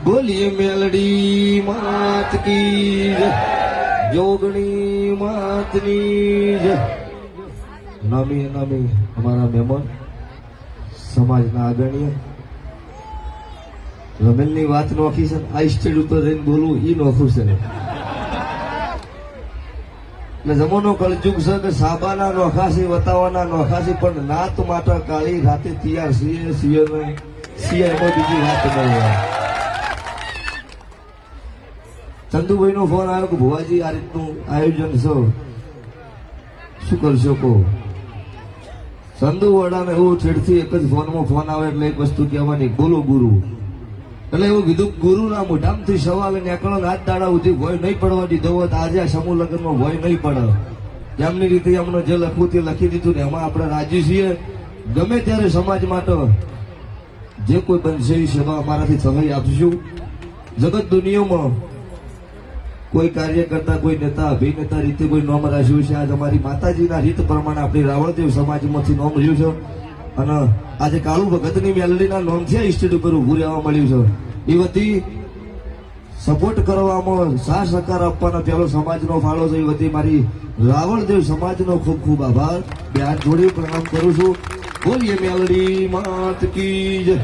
બોલીએ મેલડી માત કી જય, જોગણી માતની જય. નામી નામી અમારા મહેમાન સમાજના અગ્રણીય રમેલની વાત નોખી છે. આ સ્ટેજ ઉપર જઈને બોલવું ઈ નોખું છે. એટલે જમાનો કળજુગ છે કે સાબાના નોખાસી વતાવાના નોખાસી, પણ નાત માટે કાળી રાતે તૈયાર છીએ સિંહને સિંહમાં બીજી વાત નહીં હોય. ચંદુભાઈ નો ફોન આવ્યો કે ભુવાજી આ રીતનું આયોજન છે, શું કરશો કહો. ચંદુ વડાને એવું છેડથી એક જ ફોનમાં ફોન આવે એટલે એક વસ્તુ કહેવાની, બોલો ગુરુ. એટલે એવું કીધું ગુરુના મોઢામાંથી સવાલ નીકળો હાથ દાડા સુધી ભય નહીં પડવા દીધો હોત આજે આ સમૂહ લગ્નમાં ભય નહીં પડે. એમની રીતે એમને જે લખવું તે લખી દીધું ને એમાં આપણે રાજી છીએ. ગમે ત્યારે સમાજ માટે જે કોઈ બનશે એ સેવા અમારાથી સહાય આપશું. જગત દુનિયામાં કોઈ કાર્ય કરતા કોઈ નેતા અભિનેતા રીતે કોઈ નોમ રાખ્યું છે. આજ અમારી માતાજીના રીત પ્રમાણે આપણી રાવળદેવ સમાજમાંથી નોમ રહ્યું છે અને આજે કાળુ ભગતની મેલડીના નોમથી ઇન્સ્ટિટ્યૂટ ઉપર ઉભું રહેવા મળ્યું છે. એ વતી સપોર્ટ કરવામાં સાથ સહકાર આપવાનો પહેલો સમાજનો ફાળો છે. એ વતી મારી રાવળદેવ સમાજનો ખૂબ ખૂબ આભાર. બે હાથ જોડી પ્રણામ કરું છું. બોલીએ મેલડી માત કી જય.